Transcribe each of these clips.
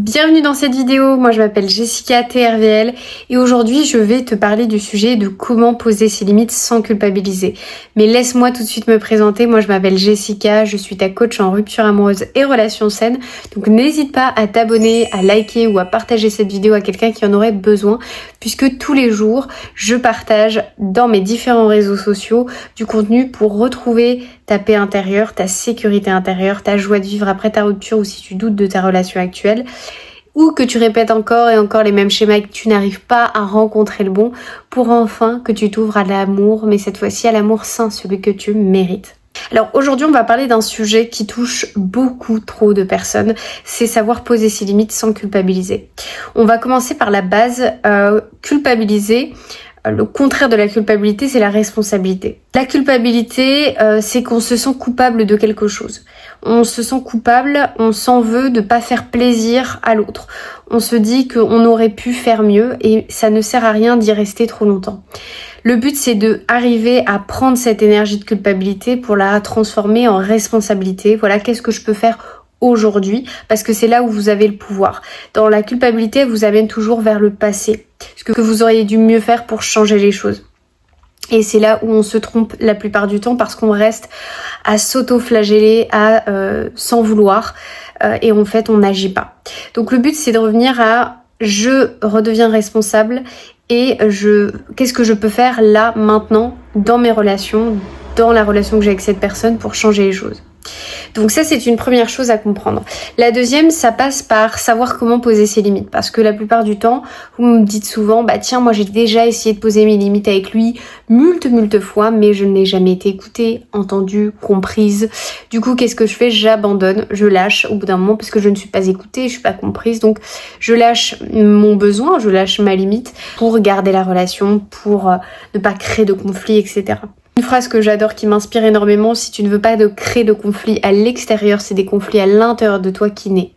Bienvenue dans cette vidéo, moi je m'appelle Jessica TRVL et aujourd'hui je vais te parler du sujet de comment poser ses limites sans culpabiliser. Mais laisse-moi tout de suite me présenter, moi je m'appelle Jessica, je suis ta coach en rupture amoureuse et relations saines. Donc n'hésite pas à t'abonner, à liker ou à partager cette vidéo à quelqu'un qui en aurait besoin puisque tous les jours je partage dans mes différents réseaux sociaux du contenu pour retrouver ta paix intérieure, ta sécurité intérieure, ta joie de vivre après ta rupture ou si tu doutes de ta relation actuelle. Ou que tu répètes encore et encore les mêmes schémas et que tu n'arrives pas à rencontrer le bon pour enfin que tu t'ouvres à l'amour, mais cette fois-ci à l'amour sain, celui que tu mérites. Alors aujourd'hui on va parler d'un sujet qui touche beaucoup trop de personnes, c'est savoir poser ses limites sans culpabiliser. On va commencer par la base, culpabiliser. Le contraire de la culpabilité, c'est la responsabilité. La culpabilité, c'est qu'on se sent coupable de quelque chose. On se sent coupable, on s'en veut de pas faire plaisir à l'autre. On se dit qu'on aurait pu faire mieux et ça ne sert à rien d'y rester trop longtemps. Le but, c'est de arriver à prendre cette énergie de culpabilité pour la transformer en responsabilité. Voilà, qu'est-ce que je peux faire aujourd'hui, parce que c'est là où vous avez le pouvoir. Dans la culpabilité, elle vous amène toujours vers le passé, ce que vous auriez dû mieux faire pour changer les choses. Et c'est là où on se trompe la plupart du temps parce qu'on reste à s'auto-flageller, à s'en vouloir et en fait on n'agit pas. Donc le but c'est de revenir à je redeviens responsable et qu'est-ce que je peux faire là maintenant dans mes relations, dans la relation que j'ai avec cette personne pour changer les choses. Donc ça c'est une première chose à comprendre. La deuxième, ça passe par savoir comment poser ses limites, parce que la plupart du temps vous me dites souvent tiens, moi j'ai déjà essayé de poser mes limites avec lui moult fois, mais je n'ai jamais été écoutée, entendue, comprise. Du coup qu'est-ce que je fais? J'abandonne, je lâche au bout d'un moment parce que je ne suis pas écoutée, je suis pas comprise, donc je lâche mon besoin, je lâche ma limite pour garder la relation, pour ne pas créer de conflits, etc. Une phrase que j'adore, qui m'inspire énormément: si tu ne veux pas créer de conflits à l'extérieur, c'est des conflits à l'intérieur de toi qui naissent.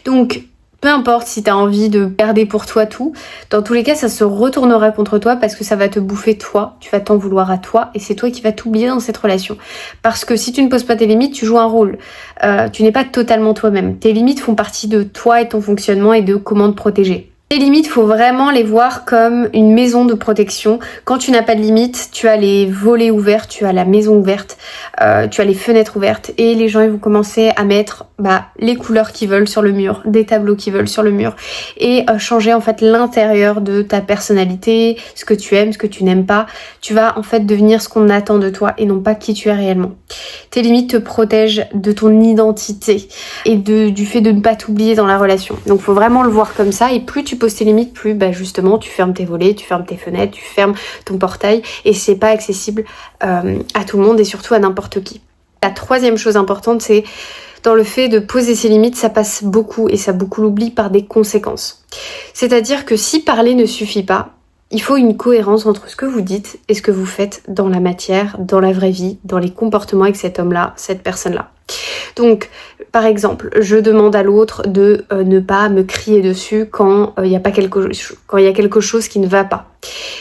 Donc, peu importe si tu as envie de garder pour toi tout, dans tous les cas, ça se retournera contre toi parce que ça va te bouffer toi, tu vas t'en vouloir à toi et c'est toi qui vas t'oublier dans cette relation. Parce que si tu ne poses pas tes limites, tu joues un rôle. Tu n'es pas totalement toi-même. Tes limites font partie de toi et ton fonctionnement et de comment te protéger. Les limites, faut vraiment les voir comme une maison de protection. Quand tu n'as pas de limites, tu as les volets ouverts, tu as la maison ouverte, tu as les fenêtres ouvertes et les gens ils vont commencer à mettre les couleurs qu'ils veulent sur le mur, des tableaux qu'ils veulent sur le mur et changer en fait l'intérieur de ta personnalité, ce que tu aimes, ce que tu n'aimes pas. Tu vas en fait devenir ce qu'on attend de toi et non pas qui tu es réellement. Tes limites te protègent de ton identité et du fait de ne pas t'oublier dans la relation. Donc faut vraiment le voir comme ça, et plus tu poses tes limites, plus justement tu fermes tes volets, tu fermes tes fenêtres, tu fermes ton portail et c'est pas accessible à tout le monde et surtout à n'importe qui. La troisième chose importante, c'est dans le fait de poser ses limites, ça passe beaucoup, et ça beaucoup l'oublie, par des conséquences. C'est-à-dire que si parler ne suffit pas, il faut une cohérence entre ce que vous dites et ce que vous faites dans la matière, dans la vraie vie, dans les comportements avec cet homme-là, cette personne-là. Donc, par exemple, je demande à l'autre de ne pas me crier dessus quand il y a quelque chose qui ne va pas.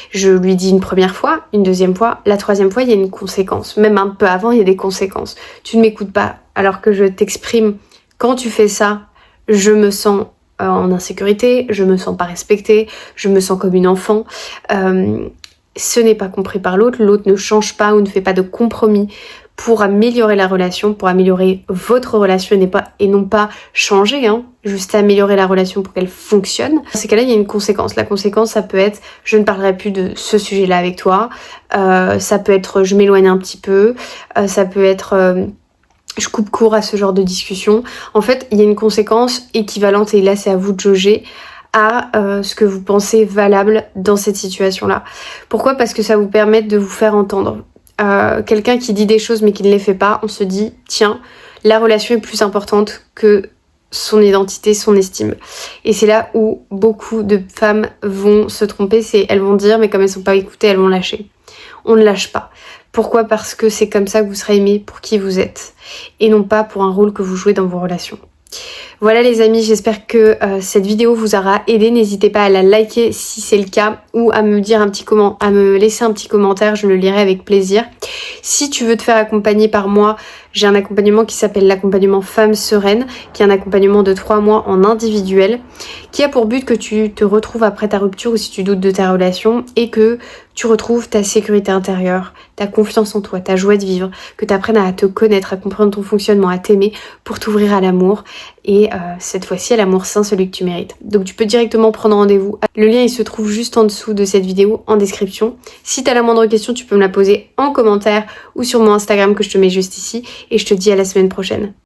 Je lui dis une première fois, une deuxième fois, la troisième fois, il y a une conséquence. Même un peu avant, il y a des conséquences. Tu ne m'écoutes pas alors que je t'exprime. Quand tu fais ça, je me sens en insécurité, je me sens pas respectée, je me sens comme une enfant. Ce n'est pas compris par l'autre ne change pas ou ne fait pas de compromis pour améliorer la relation, pour améliorer votre relation et non pas changer, juste améliorer la relation pour qu'elle fonctionne. Dans ces cas-là, il y a une conséquence. La conséquence, ça peut être je ne parlerai plus de ce sujet-là avec toi, ça peut être je m'éloigne un petit peu, ça peut être je coupe court à ce genre de discussion. En fait, il y a une conséquence équivalente et là, c'est à vous de jauger à ce que vous pensez valable dans cette situation-là. Pourquoi? Parce que ça vous permet de vous faire entendre. Quelqu'un qui dit des choses mais qui ne les fait pas, on se dit tiens, la relation est plus importante que son identité, son estime. Et c'est là où beaucoup de femmes vont se tromper, elles vont dire mais comme elles sont pas écoutées, elles vont lâcher. On ne lâche pas. Pourquoi? Parce que c'est comme ça que vous serez aimé pour qui vous êtes et non pas pour un rôle que vous jouez dans vos relations. Voilà les amis, j'espère que cette vidéo vous aura aidé. N'hésitez pas à la liker si c'est le cas ou à me laisser un petit commentaire, je le lirai avec plaisir. Si tu veux te faire accompagner par moi, J'ai un accompagnement qui s'appelle l'accompagnement Femme Sereine, qui est un accompagnement de 3 mois en individuel, qui a pour but que tu te retrouves après ta rupture ou si tu doutes de ta relation et que tu retrouves ta sécurité intérieure, ta confiance en toi, ta joie de vivre, que tu apprennes à te connaître, à comprendre ton fonctionnement, à t'aimer pour t'ouvrir à l'amour et cette fois-ci à l'amour sain, celui que tu mérites. Donc tu peux directement prendre rendez-vous. Le lien il se trouve juste en dessous de cette vidéo en description. Si tu as la moindre question, tu peux me la poser en commentaire ou sur mon Instagram que je te mets juste ici et je te dis à la semaine prochaine.